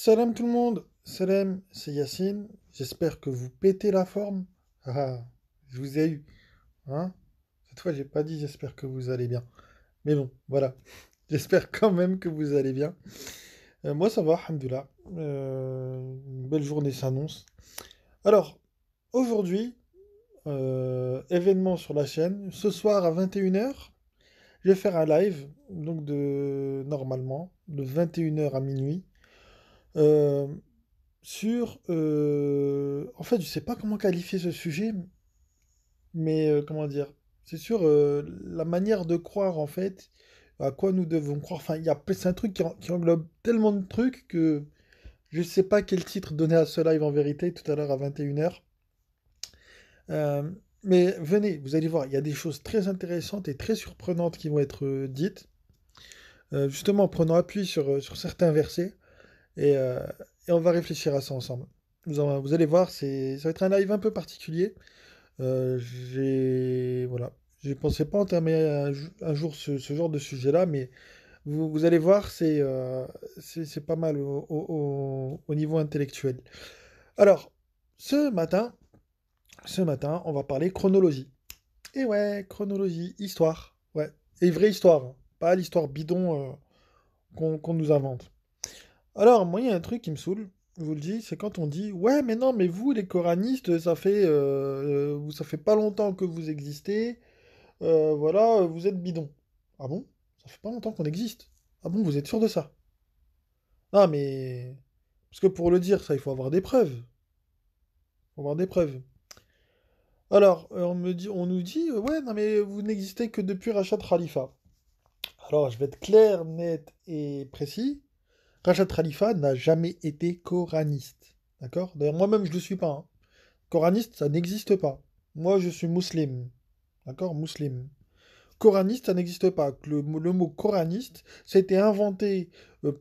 Salam tout le monde, salam, c'est Yacine. J'espère que vous pétez la forme. Ah, je vous ai eu, hein? Cette fois, j'ai pas dit j'espère que vous allez bien. Mais bon, voilà. J'espère quand même que vous allez bien. Moi, ça va, alhamdoulilah. Une belle journée s'annonce. Alors, aujourd'hui, événement sur la chaîne. Ce soir à 21 h, je vais faire un live, donc normalement, de 21 h à minuit. Euh, En fait, je sais pas comment qualifier ce sujet, mais comment dire? C'est sur la manière de croire, en fait, à quoi nous devons croire. Enfin, c'est un truc qui englobe tellement de trucs que je sais pas quel titre donner à ce live en vérité, tout à l'heure à 21 h. Mais venez, vous allez voir, il y a des choses très intéressantes et très surprenantes qui vont être dites, justement en prenant appui sur certains versets. Et, euh, et on va réfléchir à ça ensemble. Vous allez voir, ça va être un live un peu particulier. Voilà, j'ai pensé pas entamer un jour ce genre de sujet-là, mais vous allez voir, c'est pas mal au niveau intellectuel. Alors, ce matin, ce matin, on va parler chronologie. Et ouais, chronologie, histoire, ouais, et vraie histoire, hein, pas l'histoire bidon qu'on nous invente. Alors, moi, il y a un truc qui me saoule, je vous le dis, c'est quand on dit ouais, mais non, mais vous, les coranistes, ça fait pas longtemps que vous existez, voilà, vous êtes bidon. Ah bon? Ça fait pas longtemps qu'on existe. Ah bon, vous êtes sûr de ça? Ah, mais. Parce que pour le dire, ça, il faut avoir des preuves. Faut avoir des preuves. Alors, on nous dit ouais, non, mais vous n'existez que depuis Rachat Khalifa. Alors, je vais être clair, net et précis. Rachat Khalifa n'a jamais été coraniste. D'accord? D'ailleurs, moi-même, je ne le suis pas, hein. Coraniste, ça n'existe pas. Moi, je suis musulman. D'accord? Musulman. Coraniste, ça n'existe pas. Le mot coraniste, ça a été inventé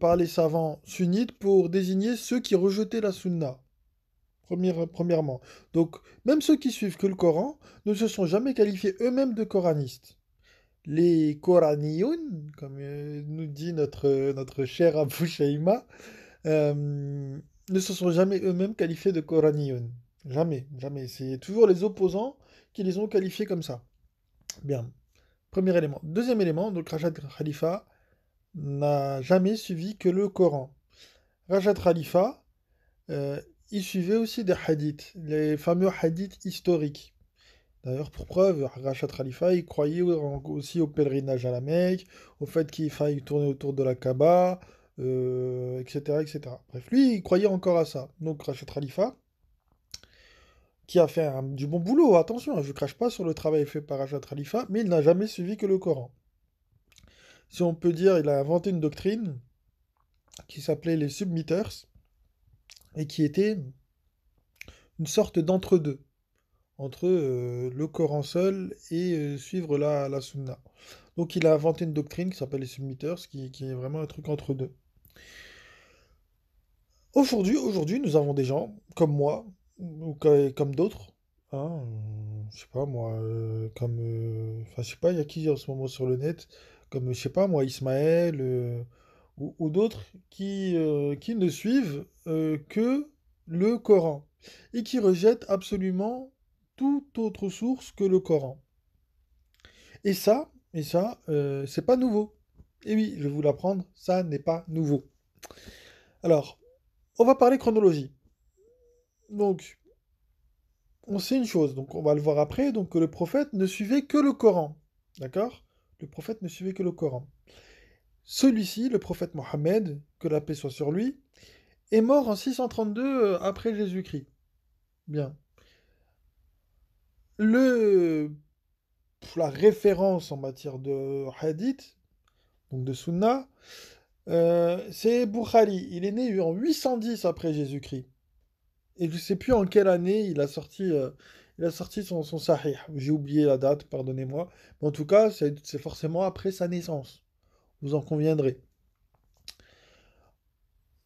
par les savants sunnites pour désigner ceux qui rejetaient la sunna. Premièrement. Donc, même ceux qui suivent que le Coran ne se sont jamais qualifiés eux-mêmes de coranistes. Les Koraniyoun, comme nous dit notre cher Abu Shaima, ne se sont jamais eux-mêmes qualifiés de Koraniyoun. Jamais, jamais. C'est toujours les opposants qui les ont qualifiés comme ça. Bien. Premier élément. Deuxième élément, donc Rajat Khalifa n'a jamais suivi que le Coran. Rajat Khalifa, euh, il suivait aussi des hadiths, les fameux hadiths historiques. D'ailleurs, pour preuve, Rajat Khalifa, il croyait aussi au pèlerinage à la Mecque, au fait qu'il faille tourner autour de la Kaaba, etc., etc. Bref, lui, il croyait encore à ça. Donc, Rajat Khalifa, qui a fait du bon boulot, attention, hein, je ne crache pas sur le travail fait par Rajat Khalifa, mais il n'a jamais suivi que le Coran. Si on peut dire, il a inventé une doctrine qui s'appelait les submitters et qui était une sorte d'entre-deux, entre le Coran seul et suivre la Sunna. Donc il a inventé une doctrine qui s'appelle les submitters, qui est vraiment un truc entre deux. Aujourd'hui, nous avons des gens comme moi, ou comme d'autres, hein, je sais pas moi, enfin je sais pas, il y a qui en ce moment sur le net, comme je sais pas moi, Ismaël, ou d'autres qui ne suivent que le Coran et qui rejettent absolument toute autre source que le Coran. Et ça, c'est pas nouveau. Et oui, je vais vous l'apprendre, ça n'est pas nouveau. Alors, on va parler chronologie. Donc, on sait une chose, donc on va le voir après, donc que le prophète ne suivait que le Coran. D'accord? Le prophète ne suivait que le Coran. Celui-ci, le prophète Mohammed, que la paix soit sur lui, est mort en 632 après Jésus-Christ. Bien. Le, la référence en matière de hadith, donc de sunna, c'est Bukhari. Il est né en 810 après Jésus-Christ. Et je ne sais plus en quelle année il a sorti son Sahih. J'ai oublié la date, pardonnez-moi. Mais en tout cas, c'est forcément après sa naissance. Vous en conviendrez.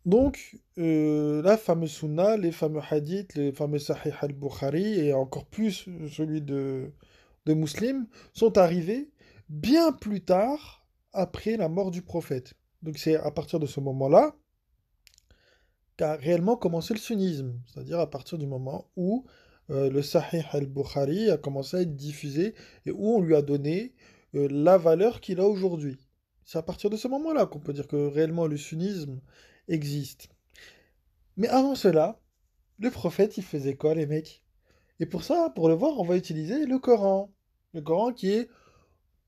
Donc, la fameuse Sunna, les fameux hadiths, les fameux Sahih al-Bukhari, et encore plus celui de Muslim, sont arrivés bien plus tard après la mort du prophète. Donc c'est à partir de ce moment-là qu'a réellement commencé le sunnisme, c'est-à-dire à partir du moment où le Sahih al-Bukhari a commencé à être diffusé et où on lui a donné la valeur qu'il a aujourd'hui. C'est à partir de ce moment-là qu'on peut dire que réellement le sunnisme existe. Mais avant cela, le prophète, il faisait quoi, les mecs? Et pour ça, pour le voir, on va utiliser le Coran. Le Coran qui est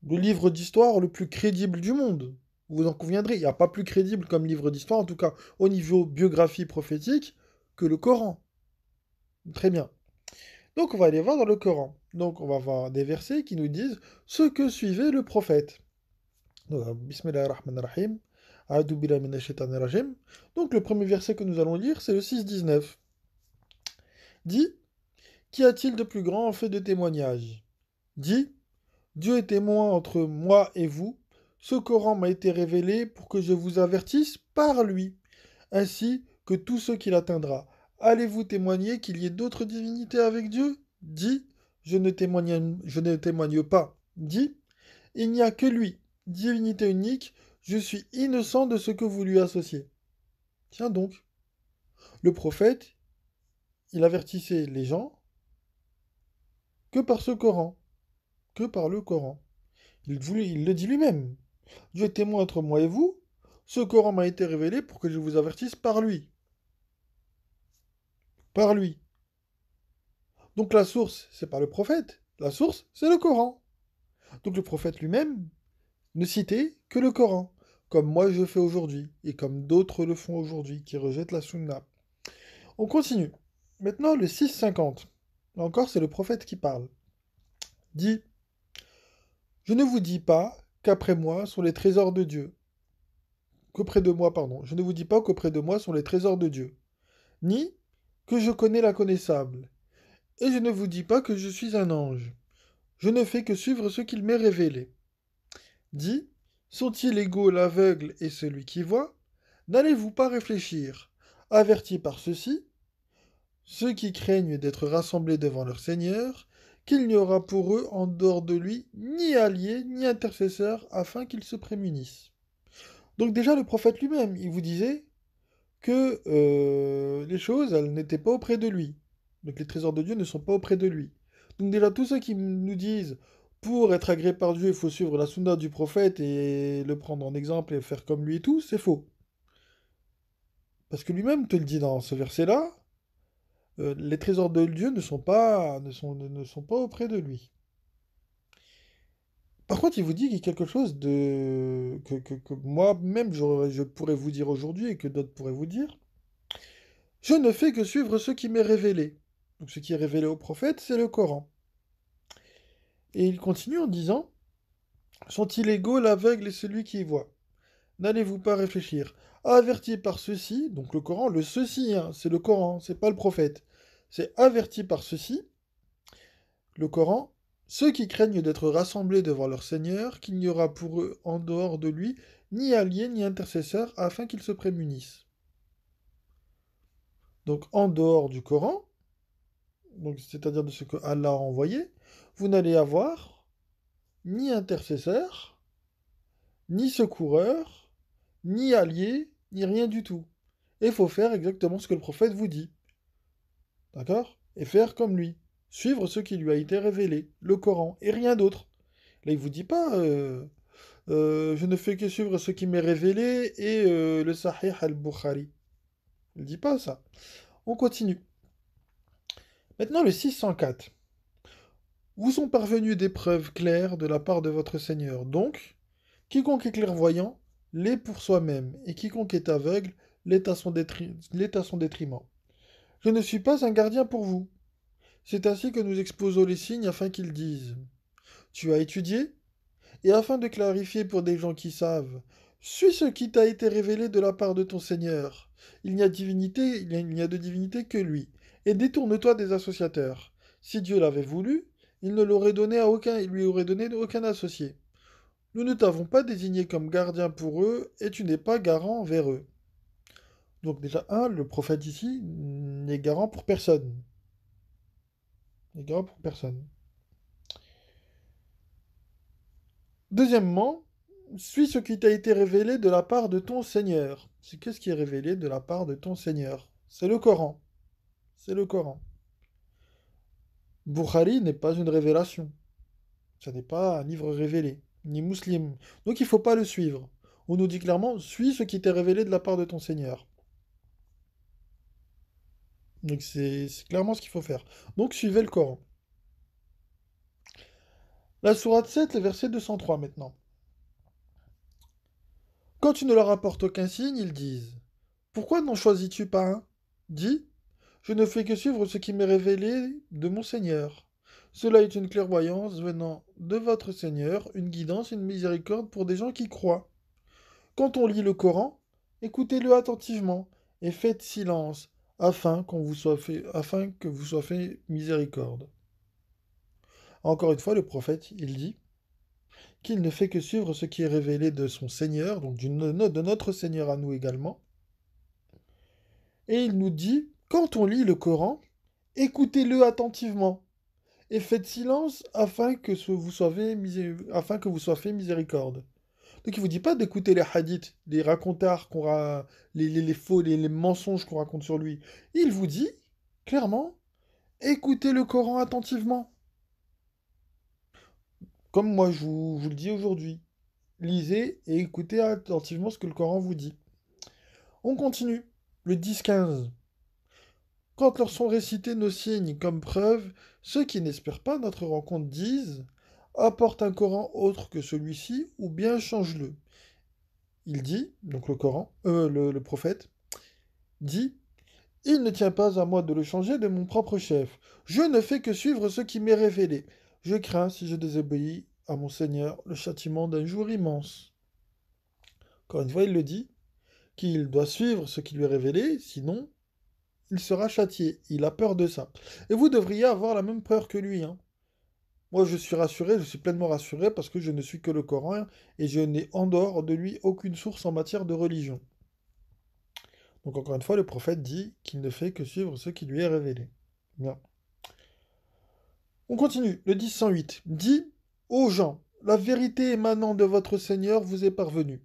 le livre d'histoire le plus crédible du monde. Vous en conviendrez, il n'y a pas plus crédible comme livre d'histoire, en tout cas au niveau biographie prophétique, que le Coran. Très bien. Donc on va aller voir dans le Coran. Donc on va voir des versets qui nous disent ce que suivait le prophète. Donc, Bismillahirrahmanirrahim. A'udhu billahi minash shaitanir rajim. Donc le premier verset que nous allons lire, c'est le 6-19. Dit, qu'y a-t-il de plus grand en fait de témoignage? Dit, Dieu est témoin entre moi et vous. Ce Coran m'a été révélé pour que je vous avertisse par lui, ainsi que tous ceux qu'il atteindra. Allez-vous témoigner qu'il y ait d'autres divinités avec Dieu? Dit, je ne témoigne pas. Dit, il n'y a que lui, divinité unique, je suis innocent de ce que vous lui associez. Tiens donc, le prophète, il avertissait les gens que par ce Coran, que par le Coran. Il le dit lui-même. Dieu est témoin entre moi et vous. Ce Coran m'a été révélé pour que je vous avertisse par lui. Par lui. Donc la source, c'est pas le prophète. La source, c'est le Coran. Donc le prophète lui-même ne citait que le Coran, comme moi je fais aujourd'hui, et comme d'autres le font aujourd'hui, qui rejettent la sunna. On continue. Maintenant, le 6,50. Là encore, c'est le prophète qui parle. Dit, je ne vous dis pas qu'après moi sont les trésors de Dieu. Qu'auprès de moi, pardon. Je ne vous dis pas qu'auprès de moi sont les trésors de Dieu. Ni que je connais la connaissable. Et je ne vous dis pas que je suis un ange. Je ne fais que suivre ce qu'il m'est révélé. Dit, sont-ils égaux l'aveugle et celui qui voit? N'allez-vous pas réfléchir? Avertis par ceci, ceux qui craignent d'être rassemblés devant leur Seigneur, qu'il n'y aura pour eux en dehors de lui ni allié ni intercesseur afin qu'ils se prémunissent. Donc déjà le prophète lui-même, il vous disait que les choses, elles n'étaient pas auprès de lui. Donc les trésors de Dieu ne sont pas auprès de lui. Donc déjà, tous ceux qui nous disent, pour être agréé par Dieu, il faut suivre la sunna du prophète et le prendre en exemple et faire comme lui et tout, c'est faux. Parce que lui-même te le dit dans ce verset-là, les trésors de Dieu ne sont pas auprès de lui. Par contre, il vous dit qu'il y a quelque chose que moi-même je pourrais vous dire aujourd'hui et que d'autres pourraient vous dire. Je ne fais que suivre ce qui m'est révélé. Donc ce qui est révélé au prophète, c'est le Coran. Et il continue en disant, sont-ils égaux l'aveugle et celui qui y voit? N'allez-vous pas réfléchir? Averti par ceci, donc le Coran, le ceci, hein, c'est le Coran, c'est pas le prophète. C'est averti par ceci, le Coran, ceux qui craignent d'être rassemblés devant leur Seigneur, qu'il n'y aura pour eux en dehors de lui ni allié ni intercesseur, afin qu'ils se prémunissent. Donc en dehors du Coran, donc c'est-à-dire de ce que Allah a envoyé, vous n'allez avoir ni intercesseur, ni secoureur, ni allié, ni rien du tout. Et il faut faire exactement ce que le prophète vous dit. D'accord? Et faire comme lui. Suivre ce qui lui a été révélé, le Coran, et rien d'autre. Là, il vous dit pas je ne fais que suivre ce qui m'est révélé et le Sahih al-Bukhari. Il ne dit pas ça. On continue. Maintenant, le 604. Vous sont parvenues des preuves claires de la part de votre Seigneur. Donc, quiconque est clairvoyant, l'est pour soi-même, et quiconque est aveugle, l'est à son détriment. Je ne suis pas un gardien pour vous. C'est ainsi que nous exposons les signes afin qu'ils disent. Tu as étudié? Et afin de clarifier pour des gens qui savent, suis ce qui t'a été révélé de la part de ton Seigneur. Il n'y a de divinité que lui. Et détourne-toi des associateurs. Si Dieu l'avait voulu, il ne l'aurait donné à aucun, il lui aurait donné aucun associé. Nous ne t'avons pas désigné comme gardien pour eux, et tu n'es pas garant envers eux. Donc déjà, le prophète ici n'est garant pour personne. N'est garant pour personne. Deuxièmement, suis ce qui t'a été révélé de la part de ton Seigneur. C'est qu'est-ce qui est révélé de la part de ton Seigneur? C'est le Coran. C'est le Coran. Bukhari n'est pas une révélation. Ça n'est pas un livre révélé, ni musulman. Donc il ne faut pas le suivre. On nous dit clairement, suis ce qui t'est révélé de la part de ton Seigneur. Donc c'est clairement ce qu'il faut faire. Donc suivez le Coran. La sourate 7, le verset 203 maintenant. Quand tu ne leur apportes aucun signe, ils disent: Pourquoi n'en choisis-tu pas un? Dis: Je ne fais que suivre ce qui m'est révélé de mon Seigneur. Cela est une clairvoyance venant de votre Seigneur, une guidance, une miséricorde pour des gens qui croient. Quand on lit le Coran, écoutez-le attentivement et faites silence afin que vous soit fait miséricorde. Encore une fois, le prophète, il dit qu'il ne fait que suivre ce qui est révélé de son Seigneur, donc de notre Seigneur à nous également. Et il nous dit, quand on lit le Coran, écoutez-le attentivement et faites silence afin que vous soit fait miséricorde. Donc il ne vous dit pas d'écouter les hadiths, les racontards, les faux, les mensonges qu'on raconte sur lui. Il vous dit, clairement, écoutez le Coran attentivement. Comme moi je vous le dis aujourd'hui. Lisez et écoutez attentivement ce que le Coran vous dit. On continue. Le 10-15. Quand leur sont récités nos signes comme preuve, ceux qui n'espèrent pas notre rencontre disent: Apporte un Coran autre que celui-ci, ou bien change-le. Il dit, donc le prophète, dit: Il ne tient pas à moi de le changer de mon propre chef. Je ne fais que suivre ce qui m'est révélé. Je crains, si je désobéis à mon Seigneur, le châtiment d'un jour immense. Encore une fois, il le dit, qu'il doit suivre ce qui lui est révélé, sinon il sera châtié. Il a peur de ça. Et vous devriez avoir la même peur que lui, hein. Moi, je suis rassuré, je suis pleinement rassuré parce que je ne suis que le Coran et je n'ai en dehors de lui aucune source en matière de religion. Donc encore une fois, le prophète dit qu'il ne fait que suivre ce qui lui est révélé. Bien. On continue. Le 10-108 dit: Ô gens, la vérité émanant de votre Seigneur vous est parvenue.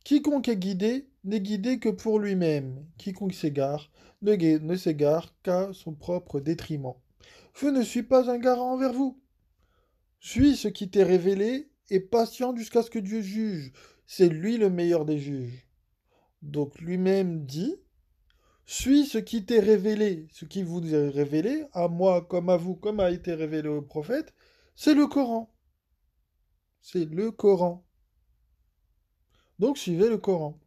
Quiconque est guidé n'est guidé que pour lui-même. Quiconque s'égare ne s'égare qu'à son propre détriment. Je ne suis pas un garant envers vous. Suis ce qui t'est révélé et patiente jusqu'à ce que Dieu juge. C'est lui le meilleur des juges. Donc lui-même dit: Suis ce qui t'est révélé. Ce qui vous est révélé, à moi comme à vous, comme a été révélé au prophète, c'est le Coran. C'est le Coran. Donc suivez le Coran.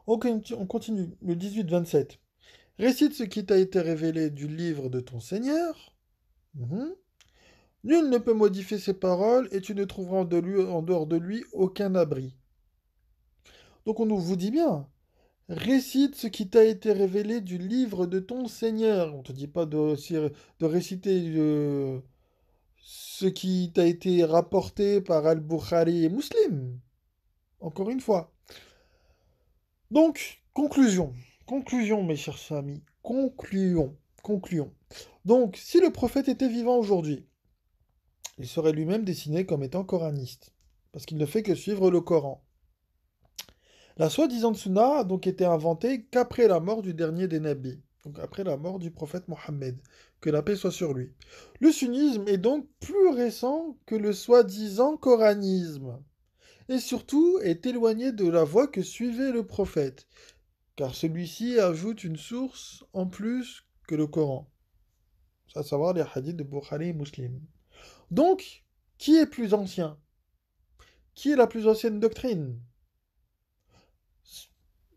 On continue. Le 18-27. Récite ce qui t'a été révélé du livre de ton Seigneur. Mhm. Nul ne peut modifier ses paroles et tu ne trouveras en dehors de lui aucun abri. Donc on nous vous dit bien, récite ce qui t'a été révélé du livre de ton Seigneur. On ne te dit pas de réciter ce qui t'a été rapporté par Al-Bukhari et Muslim. Encore une fois. Donc, conclusion. Conclusion, mes chers amis. Concluons. Concluons. Donc, si le prophète était vivant aujourd'hui, il serait lui-même dessiné comme étant coraniste, parce qu'il ne fait que suivre le Coran. La soi-disant Sunna a donc été inventée qu'après la mort du dernier des nabis, donc après la mort du prophète Mohammed, que la paix soit sur lui. Le sunnisme est donc plus récent que le soi-disant coranisme, et surtout est éloigné de la voie que suivait le prophète, car celui-ci ajoute une source en plus que le Coran, à savoir les hadiths de Bukhari et Muslim. Donc, qui est plus ancien? Qui est la plus ancienne doctrine?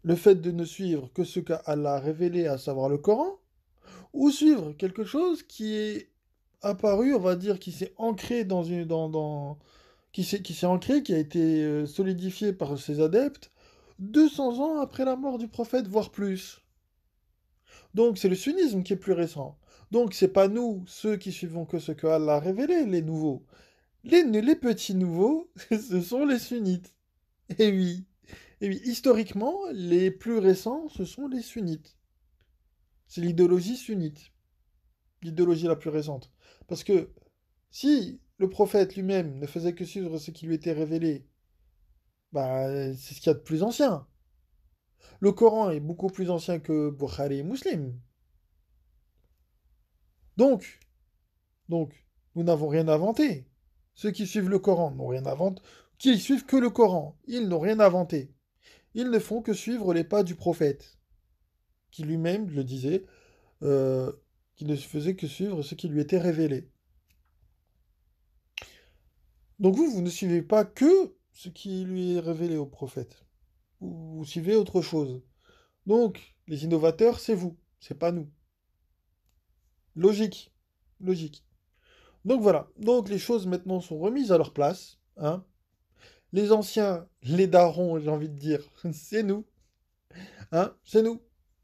Le fait de ne suivre que ce qu'Allah a révélé, à savoir le Coran, ou suivre quelque chose qui est apparu, on va dire, qui s'est ancré qui s'est ancré, qui a été solidifié par ses adeptes 200 ans après la mort du prophète, voire plus. Donc c'est le sunnisme qui est plus récent. Donc c'est pas nous, ceux qui suivons que ce que Allah a révélé, les nouveaux. Les petits nouveaux, ce sont les sunnites. Et oui. Et oui, historiquement, les plus récents, ce sont les sunnites. C'est l'idéologie sunnite, l'idéologie la plus récente. Parce que si le prophète lui-même ne faisait que suivre ce qui lui était révélé, Bah, c'est ce qu'il y a de plus ancien. Le Coran est beaucoup plus ancien que Bukhari et Muslim. Donc, donc, nous n'avons rien inventé. Ceux qui suivent le Coran n'ont rien inventé. Qui suivent que le Coran, ils n'ont rien inventé. Ils ne font que suivre les pas du prophète, qui lui-même le disait, euh, qui ne faisait que suivre ce qui lui était révélé. Donc vous, vous ne suivez pas que ce qui lui est révélé au prophète. Vous suivez autre chose. Donc, les innovateurs, c'est vous, c'est pas nous. Logique. Logique. Donc voilà. Donc les choses maintenant sont remises à leur place, hein. Les anciens, les darons, j'ai envie de dire, c'est nous, hein, c'est nous.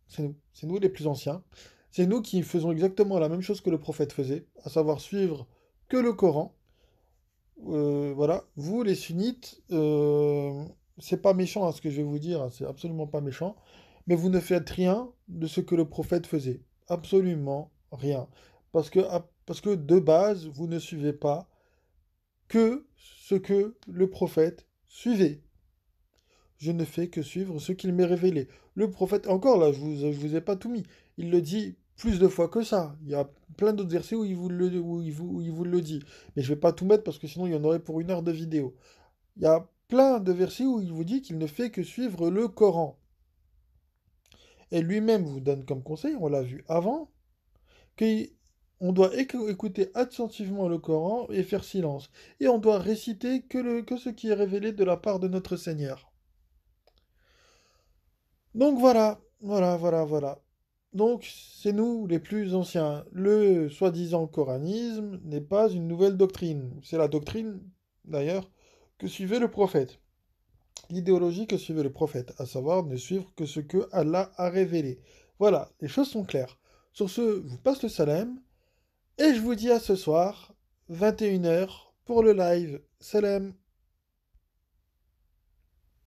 C'est nous. C'est nous les plus anciens. C'est nous qui faisons exactement la même chose que le prophète faisait, à savoir suivre que le Coran. Voilà. Vous, les sunnites, c'est pas méchant hein, ce que je vais vous dire, hein, c'est absolument pas méchant, mais vous ne faites rien de ce que le prophète faisait. Absolument rien. Parce que de base, vous ne suivez pas que ce que le prophète suivait. Je ne fais que suivre ce qu'il m'est révélé. Le prophète, encore là, je vous ai pas tout mis. Il le dit plus de fois que ça. Il y a plein d'autres versets où il vous le dit. Mais je vais pas tout mettre parce que sinon il y en aurait pour 1 heure de vidéo. Il y a plein de versets où il vous dit qu'il ne fait que suivre le Coran. Et lui-même vous donne comme conseil, on l'a vu avant, qu'on doit écouter attentivement le Coran et faire silence. Et on doit réciter que ce qui est révélé de la part de notre Seigneur. Donc voilà, voilà. Donc c'est nous les plus anciens. Le soi-disant coranisme n'est pas une nouvelle doctrine. C'est la doctrine, d'ailleurs, que suivait le prophète. L'idéologie que suivait le prophète, à savoir ne suivre que ce que Allah a révélé. Voilà, les choses sont claires. Sur ce, je vous passe le salam, et je vous dis à ce soir, 21 heures pour le live. Salam.